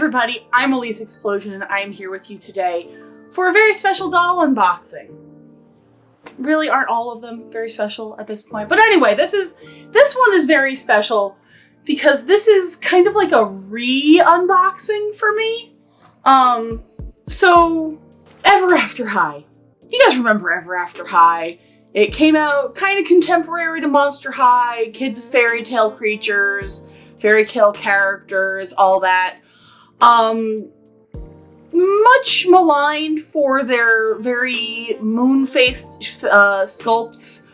everybody, I'm Elyse Explosion and I'm here with you today for a very special doll unboxing. Really aren't all of them very special at this point, but anyway, this one is very special because this is kind of like a re-unboxing for me. So Ever After High. You guys remember Ever After High? It came out kind of contemporary to Monster High, kids of fairy tale creatures, fairy tale characters, all that. Much maligned for their very moon-faced sculpts,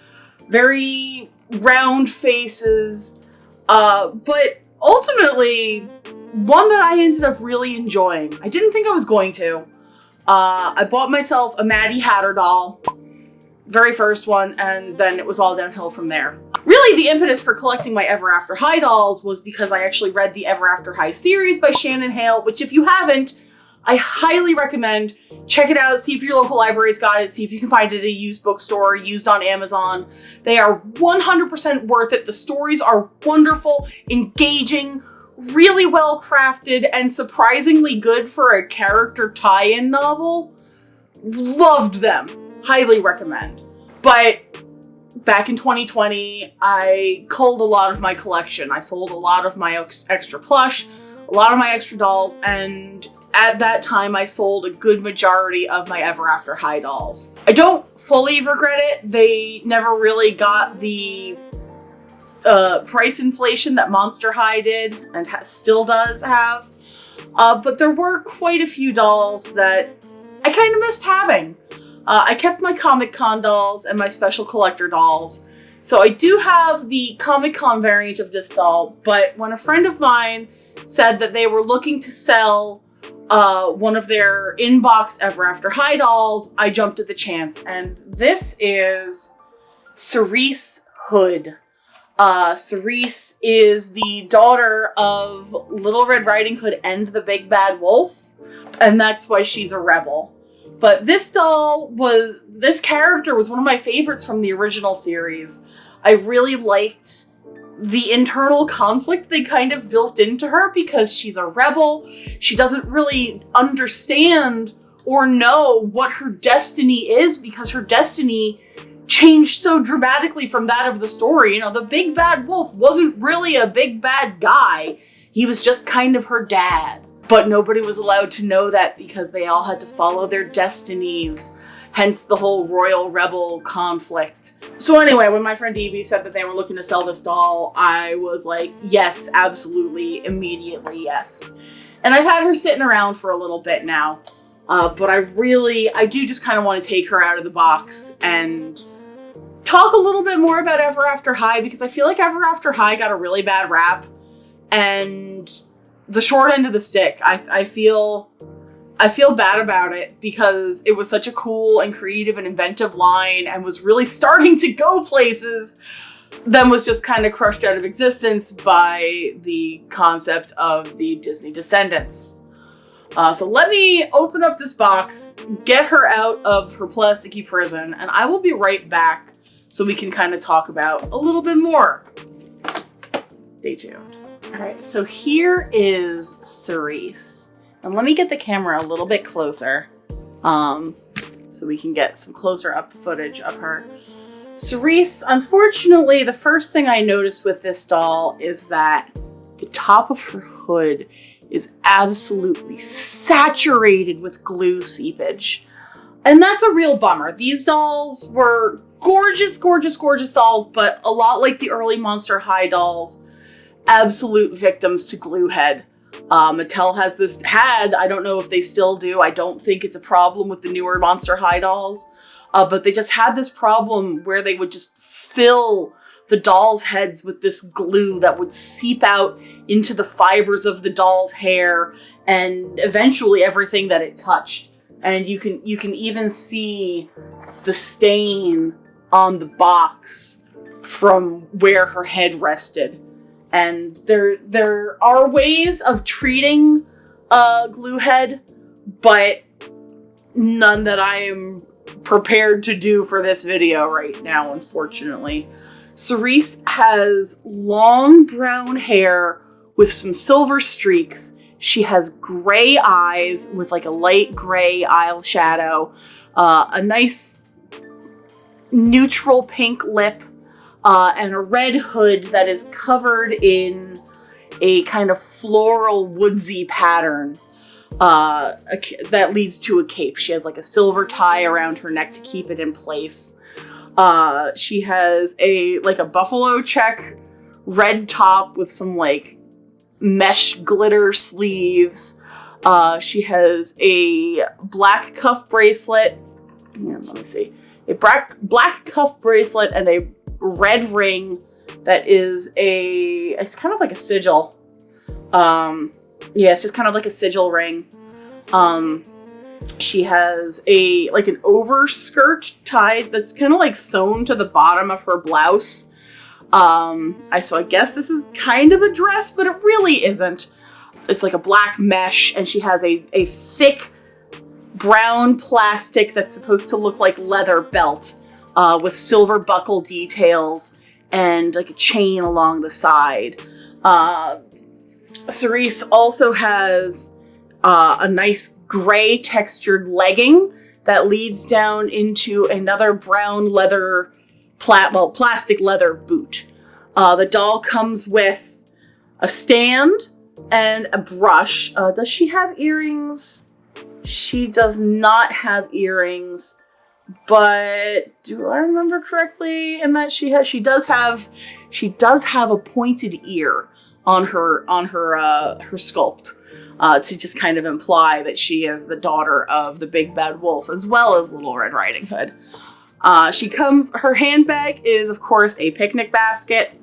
very round faces, but ultimately one that I ended up really enjoying. I didn't think I was going to. I bought myself a Maddie Hatter doll, very first one, and then it was all downhill from there. Really, the impetus for collecting my Ever After High dolls was because I actually read the Ever After High series by Shannon Hale, which if you haven't, I highly recommend. Check it out, see if your local library's got it, see if you can find it at a used bookstore, used on Amazon. They are 100% worth it. The stories are wonderful, engaging, really well crafted, and surprisingly good for a character tie-in novel. Loved them. Highly recommend. But back in 2020, I culled a lot of my collection. I sold a lot of my extra plush, a lot of my extra dolls, and at that time I sold a good majority of my Ever After High dolls. I don't fully regret it. They never really got the price inflation that Monster High did and still does have. But there were quite a few dolls that I kind of missed having. I kept my Comic-Con dolls and my special collector dolls. So I do have the Comic-Con variant of this doll, but when a friend of mine said that they were looking to sell one of their in-box Ever After High dolls, I jumped at the chance. And this is CERISE Hood. CERISE is the daughter of Little Red Riding Hood and the Big Bad Wolf, and that's why she's a rebel. But this character was one of my favorites from the original series. I really liked the internal conflict they kind of built into her because she's a rebel. She doesn't really understand or know what her destiny is because her destiny changed so dramatically from that of the story. You know, the Big Bad Wolf wasn't really a big bad guy. He was just kind of her dad. But nobody was allowed to know that because they all had to follow their destinies, hence the whole royal rebel conflict. So anyway, when my friend Evie said that they were looking to sell this doll, I was like, yes, absolutely, immediately, yes. And I've had her sitting around for a little bit now, but I do just kind of want to take her out of the box and talk a little bit more about Ever After High because I feel like Ever After High got a really bad rap, and the short end of the stick. I feel bad about it because it was such a cool and creative and inventive line and was really starting to go places, then was just kind of crushed out of existence by the concept of the Disney descendants. So let me open up this box, get her out of her plasticky prison, and I will be right back so we can kind of talk about a little bit more. Stay tuned. All right, so here is CERISE. And let me get the camera a little bit closer so we can get some closer up footage of her. CERISE, unfortunately, the first thing I noticed with this doll is that the top of her hood is absolutely saturated with glue seepage. And that's a real bummer. These dolls were gorgeous, gorgeous, gorgeous dolls, but a lot like the early Monster High dolls, absolute victims to glue head. Mattel had, I don't know if they still do, I don't think it's a problem with the newer Monster High dolls, but they just had this problem where they would just fill the dolls' heads with this glue that would seep out into the fibers of the doll's hair and eventually everything that it touched. And you can even see the stain on the box from where her head rested. And there are ways of treating glue head, but none that I am prepared to do for this video right now, unfortunately. CERISE has long brown hair with some silver streaks She has gray eyes with like a light gray eyeshadow, a nice neutral pink lip, and a red hood that is covered in a kind of floral woodsy pattern that leads to a cape. She has like a silver tie around her neck to keep it in place. She has a buffalo check red top with some like mesh glitter sleeves. She has a black cuff bracelet. Here, let me see. A black cuff bracelet and a red ring that is it's kind of like a sigil. Yeah, it's just kind of like a sigil ring. She has an overskirt tied that's kind of like sewn to the bottom of her blouse. So I guess this is kind of a dress, but it really isn't. It's like a black mesh, and she has a thick brown plastic that's supposed to look like leather belt, with silver buckle details and like a chain along the side. CERISE also has a nice gray textured legging that leads down into another brown leather, plastic leather boot. The doll comes with a stand and a brush. Does she have earrings? She does not have earrings, but do I remember correctly in that she does have a pointed ear on her sculpt, to just kind of imply that she is the daughter of the Big Bad Wolf as well as Little Red Riding Hood. Her handbag is of course a picnic basket,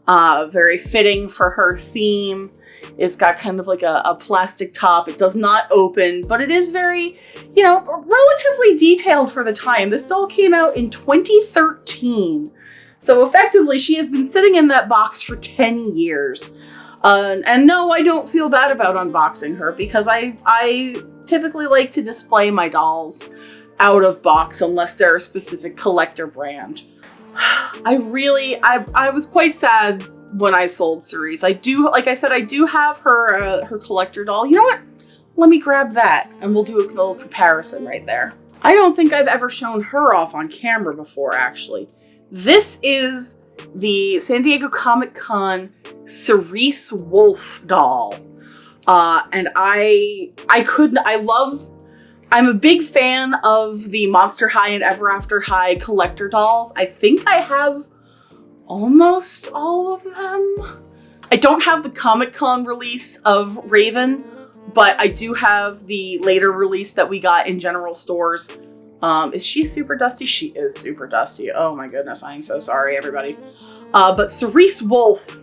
very fitting for her theme. It's got kind of like a plastic top. It does not open, but it is very, relatively detailed for the time. This doll came out in 2013. So effectively, she has been sitting in that box for 10 years. And no, I don't feel bad about unboxing her because I typically like to display my dolls out of box unless they're a specific collector brand. I was quite sad when I sold CERISE. I do have her collector doll. You know what? Let me grab that and we'll do a little comparison right there. I don't think I've ever shown her off on camera before, actually. This is the San Diego Comic-Con CERISE Wolf doll. And I'm a big fan of the Monster High and Ever After High collector dolls. I think I have almost all of them. I don't have the Comic-Con release of Raven, but I do have the later release that we got in general stores. Is she super dusty? She is super dusty. Oh my goodness, I'm so sorry, everybody. But CERISE Wolf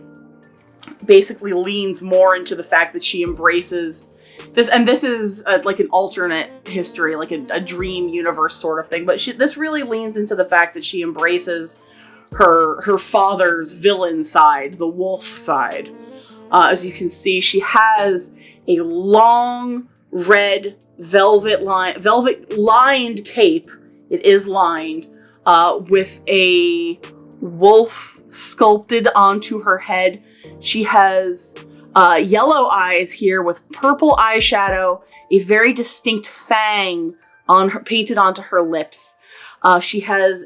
basically leans more into the fact that she embraces this, and this is like an alternate history, like a dream universe sort of thing, but this really leans into the fact that she embraces her father's villain side, the wolf side. As you can see, she has a long red velvet lined cape. It is lined with a wolf sculpted onto her head. She has yellow eyes here with purple eyeshadow, a very distinct fang painted onto her lips. She has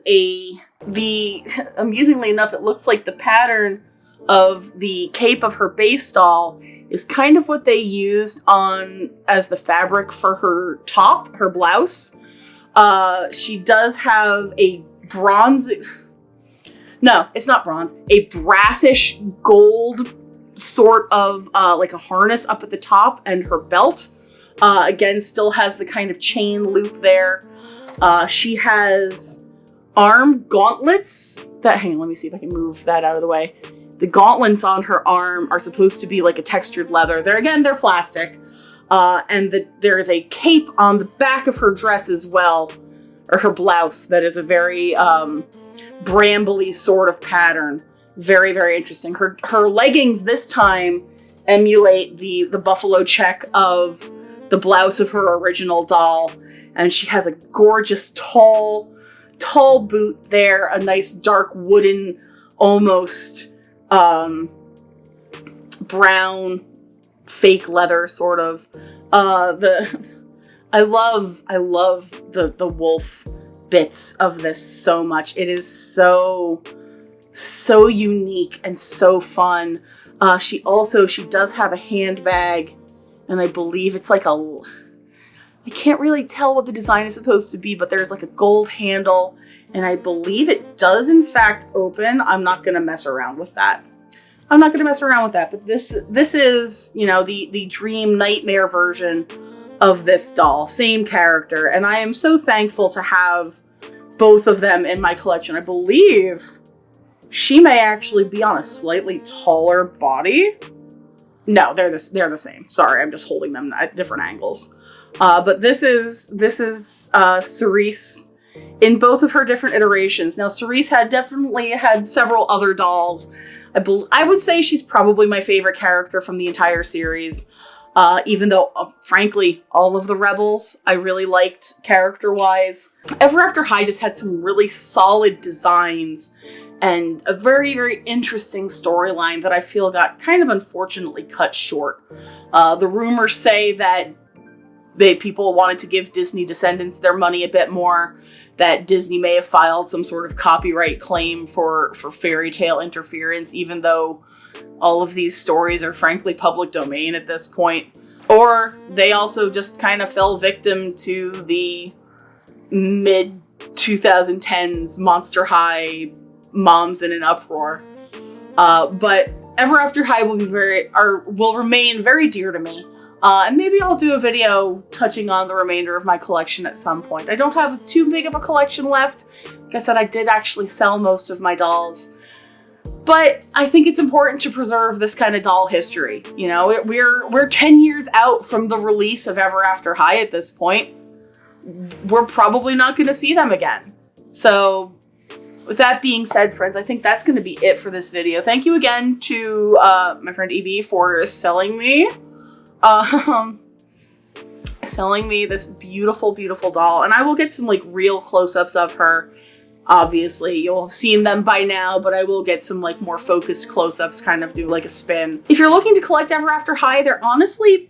amusingly enough, it looks like the pattern of the cape of her base doll is kind of what they used as the fabric for her top, her blouse. She does have a it's not bronze, a brassish gold sort of like a harness up at the top, and her belt again still has the kind of chain loop there. She has arm gauntlets hang on, let me see if I can move that out of the way. The gauntlets on her arm are supposed to be like a textured leather. They're plastic. And there is a cape on the back of her dress as well, or her blouse, that is a very brambly sort of pattern. Very, very interesting. Her leggings this time emulate the buffalo check of the blouse of her original doll. And she has a gorgeous tall boot there, a nice dark wooden, almost brown fake leather, sort of. I love the wolf bits of this so much. It is so unique and so fun. She does have a handbag, and I believe it's like I can't really tell what the design is supposed to be, but there's like a gold handle, and I believe it does in fact open. I'm not gonna mess around with that. But this is, you know, the dream nightmare version of this doll, same character, and I am so thankful to have both of them in my collection. I believe she may actually be on a slightly taller body. No, they're the same. Sorry, I'm just holding them at different angles. But this is CERISE in both of her different iterations. Now, CERISE definitely had several other dolls. I would say she's probably my favorite character from the entire series. Even though, frankly, all of the Rebels I really liked character-wise. Ever After High just had some really solid designs and a very, very interesting storyline that I feel got kind of unfortunately cut short. The rumors say that people wanted to give Disney descendants their money a bit more, that Disney may have filed some sort of copyright claim for fairy tale interference, even though all of these stories are frankly public domain at this point. Or they also just kind of fell victim to the mid-2010s Monster High moms in an uproar. But Ever After High will remain very dear to me. And maybe I'll do a video touching on the remainder of my collection at some point. I don't have too big of a collection left. Like I said, I did actually sell most of my dolls. But I think it's important to preserve this kind of doll history. You know, we're 10 years out from the release of Ever After High at this point. We're probably not going to see them again. So with that being said, friends, I think that's going to be it for this video. Thank you again to my friend EB for selling me this beautiful, beautiful doll. And I will get some like real close-ups of her. Obviously, you'll have seen them by now, but I will get some like more focused close-ups, kind of do like a spin. If you're looking to collect Ever After High, they're honestly,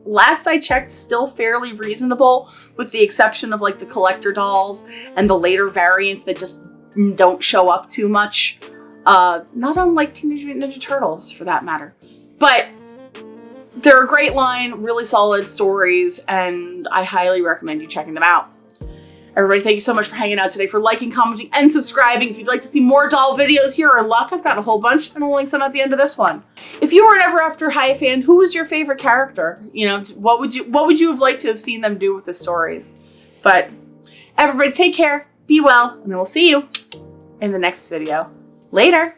last I checked, still fairly reasonable, with the exception of like the collector dolls and the later variants that just don't show up too much. Not unlike Teenage Mutant Ninja Turtles, for that matter. But they're a great line, really solid stories, and I highly recommend you checking them out. Everybody, thank you so much for hanging out today, for liking, commenting, and subscribing. If you'd like to see more doll videos, here are luck. I've got a whole bunch, and I'll link some at the end of this one. If you were an Ever After High fan, who was your favorite character? You know, what would you have liked to have seen them do with the stories? But everybody, take care, be well, and I will see you in the next video. Later.